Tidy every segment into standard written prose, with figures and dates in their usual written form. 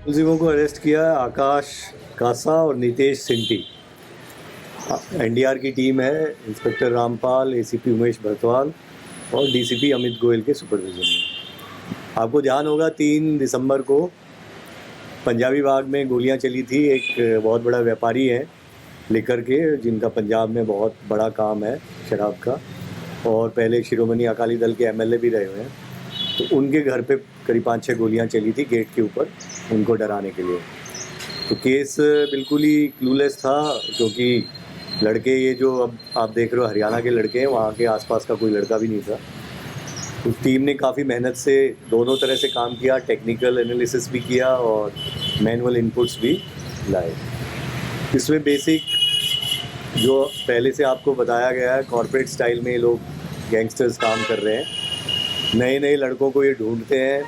मुलजिमों को अरेस्ट किया है आकाश कासा और नितेश सिंटी। एनडीआर की टीम है, इंस्पेक्टर रामपाल, एसीपी उमेश भरतवाल और डीसीपी अमित गोयल के सुपरविजन में। आपको ध्यान होगा 3 दिसंबर को पंजाबी बाग में गोलियां चली थी। एक बहुत बड़ा व्यापारी है लेकर के, जिनका पंजाब में बहुत बड़ा काम है शराब का, और पहले शिरोमणि अकाली दल के एमएलए भी रहे हुए हैं। तो उनके घर पे करीब 5-6 गोलियां चली थी गेट के ऊपर, उनको डराने के लिए। तो केस बिल्कुल ही क्लूलेस था, क्योंकि लड़के ये जो अब आप देख रहे हो हरियाणा के लड़के हैं, वहाँ के आसपास का कोई लड़का भी नहीं था। तो टीम ने काफ़ी मेहनत से दोनों तरह से काम किया, टेक्निकल एनालिसिस भी किया और मैनुअल इनपुट्स भी लाए। इसमें बेसिक जो पहले से आपको बताया गया है, कॉर्पोरेट स्टाइल में ये लोग गैंगस्टर्स काम कर रहे हैं। नए नए लड़कों को ये ढूंढते हैं,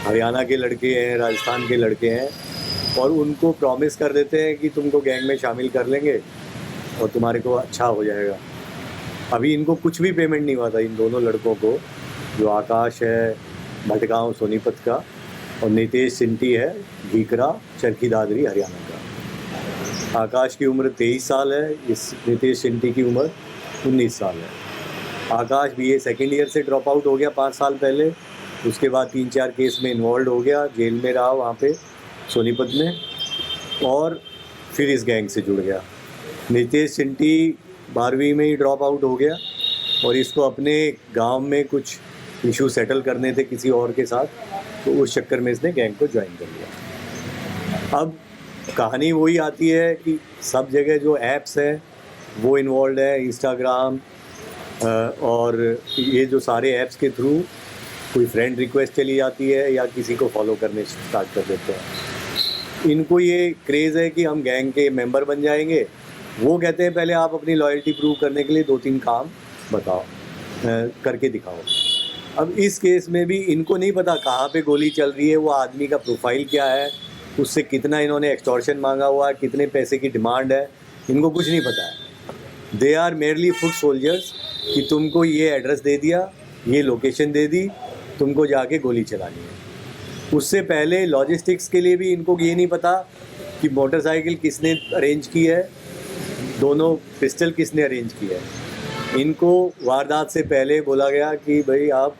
हरियाणा के लड़के हैं, राजस्थान के लड़के हैं, और उनको प्रॉमिस कर देते हैं कि तुमको गैंग में शामिल कर लेंगे और तुम्हारे को अच्छा हो जाएगा। अभी इनको कुछ भी पेमेंट नहीं हुआ था इन दोनों लड़कों को, जो आकाश है भटगांव सोनीपत का और नितेश सिंटी है भीकरा चरखी दादरी हरियाणा का। आकाश की उम्र 23 साल है, इस नितेश सिंटी की उम्र 19 साल है। आकाश बीए सेकेंड ईयर से ड्रॉप आउट हो गया 5 साल पहले, उसके बाद 3-4 केस में इन्वॉल्व हो गया, जेल में रहा वहाँ पे सोनीपत में, और फिर इस गैंग से जुड़ गया। नितेश सिंटी 12वीं में ही ड्रॉप आउट हो गया और इसको अपने गांव में कुछ इशू सेटल करने थे किसी और के साथ, तो उस चक्कर में इसने गैंग को ज्वाइन कर लिया। अब कहानी वही आती है कि सब जगह जो ऐप्स हैं वो इन्वॉल्व है, इंस्टाग्राम और ये जो सारे ऐप्स के थ्रू कोई फ्रेंड रिक्वेस्ट चली जाती है या किसी को फॉलो करने स्टार्ट कर देते हैं। इनको ये क्रेज़ है कि हम गैंग के मेंबर बन जाएंगे। वो कहते हैं पहले आप अपनी लॉयल्टी प्रूव करने के लिए 2-3 काम बताओ, करके दिखाओ। अब इस केस में भी इनको नहीं पता कहाँ पे गोली चल रही है, वो आदमी का प्रोफाइल क्या है, उससे कितना इन्होंने एक्सटॉर्शन मांगा हुआ है, कितने पैसे की डिमांड है, इनको कुछ नहीं पता है। They are merely foot soldiers कि तुमको ये एड्रेस दे दिया, ये लोकेशन दे दी, तुमको जाके गोली चलानी है। उससे पहले लॉजिस्टिक्स के लिए भी इनको ये नहीं पता कि मोटरसाइकिल किसने अरेंज की है, दोनों पिस्टल किसने अरेंज किया है। इनको वारदात से पहले बोला गया कि भाई आप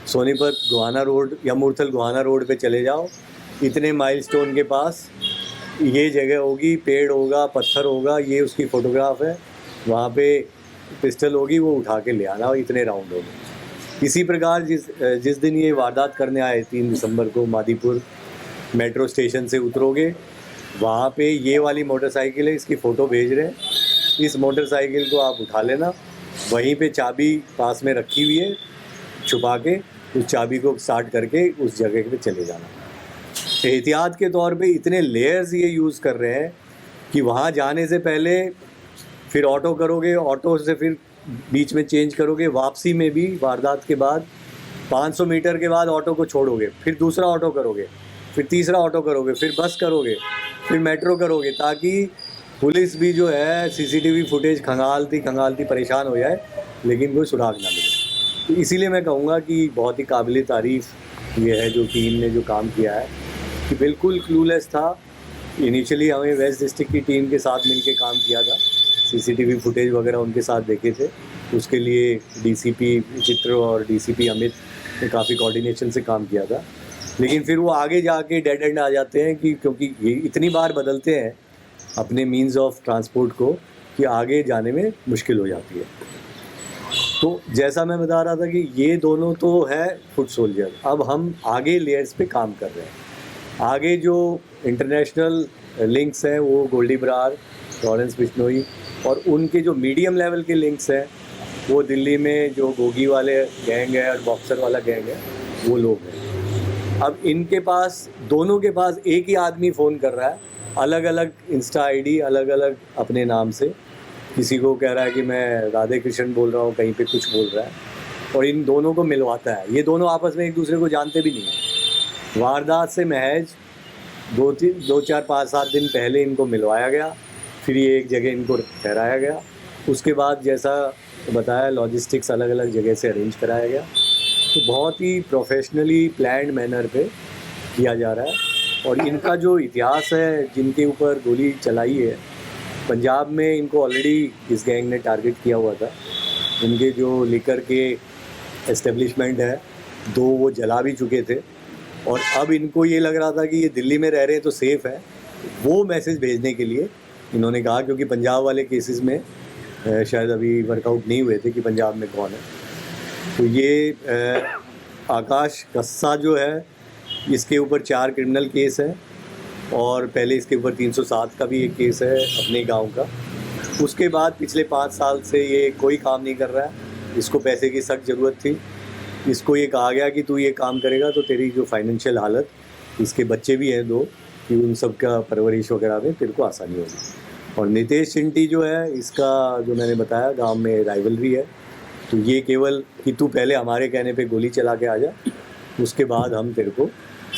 सोनीपत गोहाना रोड या मूर्थल गोहाना रोड पे चले जाओ, इतने माइलस्टोन के पास ये जगह होगी, पेड़ होगा, पत्थर होगा, ये उसकी फ़ोटोग्राफ है, वहाँ पे पिस्टल होगी, वो उठा के ले आना, इतने राउंड होंगे। इसी प्रकार जिस दिन ये वारदात करने आए 3 दिसंबर को मादीपुर मेट्रो स्टेशन से उतरोगे, वहाँ पे ये वाली मोटरसाइकिल है, इसकी फ़ोटो भेज रहे हैं, इस मोटरसाइकिल को आप उठा लेना, वहीं पे चाबी पास में रखी हुई है, छुपा के उस चाबी को स्टार्ट करके उस जगह पे चले जाना। एहतियात के तौर पे इतने लेयर्स ये यूज़ कर रहे हैं कि वहाँ जाने से पहले फिर ऑटो करोगे, ऑटो से फिर बीच में चेंज करोगे, वापसी में भी वारदात के बाद 500 मीटर के बाद ऑटो को छोड़ोगे, फिर दूसरा ऑटो करोगे, फिर तीसरा ऑटो करोगे, फिर बस करोगे, फिर मेट्रो करोगे, ताकि पुलिस भी जो है सीसीटीवी फुटेज खंगालती परेशान हो जाए, लेकिन कोई सुराग ना मिले। तो इसीलिए मैं कहूँगा कि बहुत ही काबिल तारीफ़ ये है जो टीम ने जो काम किया है, कि बिल्कुल क्लूलेस था। इनिशियली हमें वेस्ट डिस्ट्रिक्ट की टीम के साथ मिलके काम किया था, सीसीटीवी फुटेज वगैरह उनके साथ देखे थे, उसके लिए डीसीपी चित्र और डीसीपी अमित ने काफ़ी कोऑर्डिनेशन से काम किया था। लेकिन फिर वो आगे जाके डेड एंड आ जाते हैं कि क्योंकि ये इतनी बार बदलते हैं अपने मीन्स ऑफ ट्रांसपोर्ट को कि आगे जाने में मुश्किल हो जाती है। तो जैसा मैं बता रहा था कि ये दोनों तो है फुट सोल्जर। अब हम आगे लेयर्स पे काम कर रहे हैं। आगे जो इंटरनेशनल लिंक्स हैं वो गोल्डी बरार, लॉरेंस बिश्नोई, और उनके जो मीडियम लेवल के लिंक्स हैं वो दिल्ली में जो गोगी वाले गैंग है और बॉक्सर वाला गैंग है, वो लोग हैं। अब इनके पास, दोनों के पास एक ही आदमी फ़ोन कर रहा है, अलग अलग इंस्टा आईडी, अलग अलग अपने नाम से। किसी को कह रहा है कि मैं राधे कृष्ण बोल रहा हूँ, कहीं पे कुछ बोल रहा है, और इन दोनों को मिलवाता है। ये दोनों आपस में एक दूसरे को जानते भी नहीं हैं। वारदात से महज 2-4-5-7 दिन पहले इनको मिलवाया गया, फिर ये एक जगह इनको ठहराया गया, उसके बाद जैसा बताया लॉजिस्टिक्स अलग अलग जगह से अरेंज कराया गया। तो बहुत ही प्रोफेशनली प्लान्ड मैनर पे किया जा रहा है। और इनका जो इतिहास है, जिनके ऊपर गोली चलाई है, पंजाब में इनको ऑलरेडी इस गैंग ने टारगेट किया हुआ था। इनके जो लिकर के एस्टेब्लिशमेंट है, 2 वो जला भी चुके थे, और अब इनको ये लग रहा था कि ये दिल्ली में रह रहे हैं तो सेफ़ है। वो मैसेज भेजने के लिए इन्होंने कहा, क्योंकि पंजाब वाले केसेस में शायद अभी वर्कआउट नहीं हुए थे कि पंजाब में कौन है। तो ये आकाश कस्सा जो है, इसके ऊपर 4 क्रिमिनल केस हैं, और पहले इसके ऊपर 307 का भी एक केस है अपने गांव का। उसके बाद पिछले 5 साल से ये कोई काम नहीं कर रहा है। इसको पैसे की सख्त ज़रूरत थी। इसको ये कहा गया कि तू ये काम करेगा तो तेरी जो फाइनेंशियल हालत, इसके बच्चे भी हैं 2, कि उन सब का परवरिश वगैरह में तेरे को आसानी होगी। और नितेश सिंटी जो है, इसका जो मैंने बताया गांव में राइवलरी है। तो ये केवल कि तू पहले हमारे कहने पे गोली चला के आ जा, उसके बाद हम तेरे को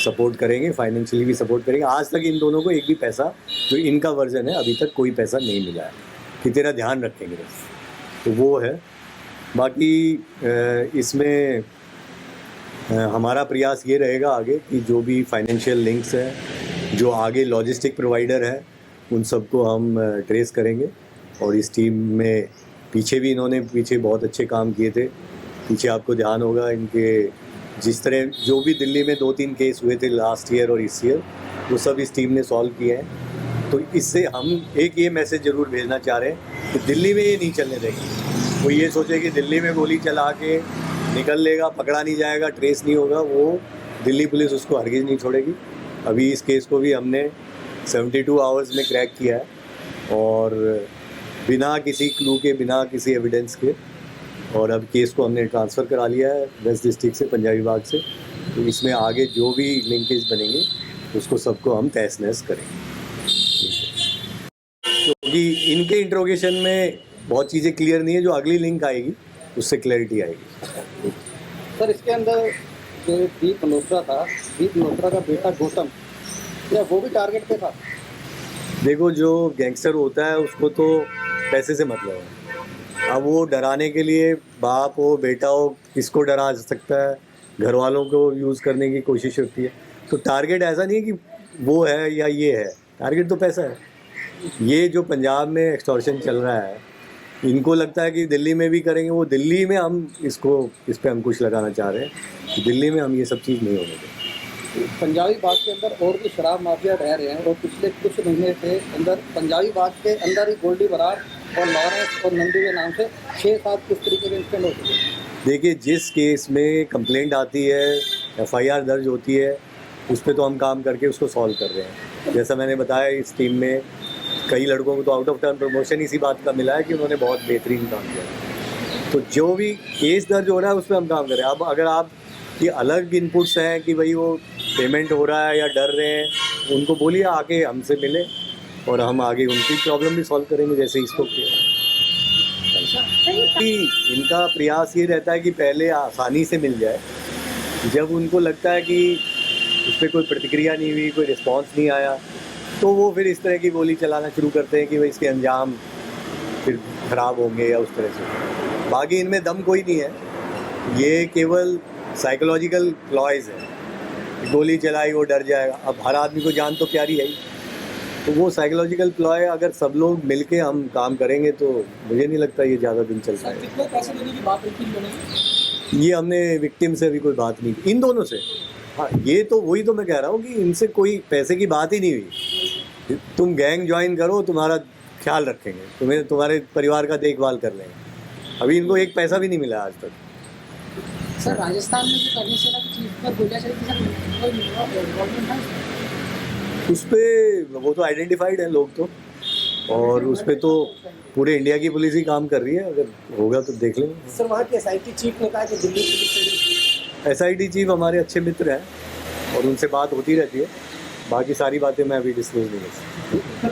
सपोर्ट करेंगे, फाइनेंशियली भी सपोर्ट करेंगे। आज तक इन दोनों को एक भी पैसा, जो इनका वर्जन है, अभी तक कोई पैसा नहीं मिला है कि तेरा ध्यान रखेंगे बस। तो वो है। बाकी इसमें हमारा प्रयास ये रहेगा आगे कि जो भी फाइनेंशियल लिंक्स हैं, जो आगे लॉजिस्टिक प्रोवाइडर है, उन सबको हम ट्रेस करेंगे। और इस टीम में इन्होंने पीछे बहुत अच्छे काम किए थे। पीछे आपको ध्यान होगा इनके, जिस तरह जो भी दिल्ली में 2-3 केस हुए थे लास्ट ईयर और इस ईयर, वो सब इस टीम ने सॉल्व किए हैं। तो इससे हम एक ये मैसेज ज़रूर भेजना चाह रहे हैं कि दिल्ली में ये नहीं चलने देंगे। वो ये सोचे कि दिल्ली में गोली चला के निकल लेगा, पकड़ा नहीं जाएगा, ट्रेस नहीं होगा, वो दिल्ली पुलिस उसको हरगिज़ नहीं छोड़ेगी। अभी इस केस को भी हमने 72 आवर्स में क्रैक किया है, और बिना किसी क्लू के, बिना किसी एविडेंस के। और अब केस को हमने ट्रांसफ़र करा लिया है वेस्ट डिस्ट्रिक्ट से, पंजाब विभाग से। तो इसमें आगे जो भी लिंकेज बनेंगे उसको सबको हम तहस नहस करेंगे, क्योंकि इनके इंट्रोगेशन में बहुत चीज़ें क्लियर नहीं है। जो अगली लिंक आएगी उससे क्लैरिटी आएगी। सर, इसके अंदर जो दीप मल्होत्रा था, दीप मल्होत्रा का बेटा गौतम, क्या वो भी टारगेट पे था? देखो, जो गैंगस्टर होता है उसको तो पैसे से मतलब है। अब वो डराने के लिए बाप हो बेटा हो, किसको डरा सकता है, घर वालों को यूज़ करने की कोशिश होती है। तो टारगेट ऐसा नहीं है कि वो है या ये है, टारगेट तो पैसा है। ये जो पंजाब में एक्सटॉर्शन चल रहा है, इनको लगता है कि दिल्ली में भी करेंगे। वो दिल्ली में हम इस पर अंकुश लगाना चाह रहे हैं कि दिल्ली में हम ये सब चीज़ नहीं होने देंगे। पंजाबी बाग के अंदर और भी शराब माफिया रह रहे हैं, और पिछले कुछ महीने से अंदर पंजाबी बाग के अंदर ही गोल्डी बरार और लॉरेंस और नंदू के नाम से 6-7 किस तरीके के इंसिडेंट हो चुके हैं। देखिए, जिस केस में कंप्लेंट आती है, FIR दर्ज होती है, उस पर तो हम काम करके उसको सॉल्व कर रहे हैं। जैसा मैंने बताया, इस टीम में कई लड़कों को तो आउट ऑफ टर्न प्रमोशन इसी बात का मिला है कि उन्होंने बहुत बेहतरीन काम किया। तो जो भी केस दर्ज हो रहा है उस पर हम काम कर रहे हैं। अब अगर आप ये अलग इनपुट्स हैं कि भाई वो पेमेंट हो रहा है या डर रहे हैं, उनको बोलिए आके हमसे मिले, और हम आगे उनकी प्रॉब्लम भी सॉल्व करेंगे जैसे इसको किया। इनका प्रयास ये रहता है कि पहले आसानी से मिल जाए। जब उनको लगता है कि उस पर कोई प्रतिक्रिया नहीं हुई, कोई रिस्पॉन्स नहीं आया, तो वो फिर इस तरह की गोली चलाना शुरू करते हैं कि भाई इसके अंजाम फिर ख़राब होंगे या उस तरह से। बाकी इनमें दम कोई नहीं है, ये केवल साइकोलॉजिकल प्लॉयज़ है। गोली चलाई वो डर जाएगा। अब हर आदमी को जान तो प्यारी है ही, तो वो साइकोलॉजिकल प्लॉय अगर सब लोग मिलके हम काम करेंगे तो मुझे नहीं लगता ये ज़्यादा दिन चल पाएगा। कितने पैसे देने की बात रखी? ये हमने विक्टिम से अभी कोई बात नहीं की, इन दोनों से। हाँ, ये तो वही तो मैं कह रहा हूँ कि इनसे कोई पैसे की बात ही नहीं हुई। तुम गैंग ज्वाइन करो, तुम्हारा ख्याल रखेंगे, तुम्हें तुम्हारे परिवार का देखभाल कर लेंगे। अभी इनको एक पैसा भी नहीं मिला आज तक। सर, राजस्थान में जो करनी सेना की चीफ पर गोलियां चली थी, उस पर वो तो आइडेंटिफाइड है लोग तो, और उस पर तो पूरे इंडिया की पुलिस ही काम कर रही है। अगर होगा तो देख लेंगे। सर, वहाँ के SIT चीफ ने कहा कि दिल्ली पुलिस, SIT चीफ हमारे अच्छे मित्र हैं और उनसे बात होती रहती है। बाकी सारी बातें मैं अभी डिस्क्लोज नहीं कर सकता।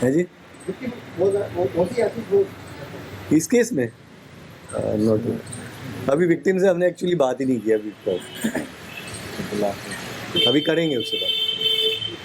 है जी, इस केस में अभी विक्टिम से हमने एक्चुअली बात ही नहीं की अभी करेंगे उससे बात।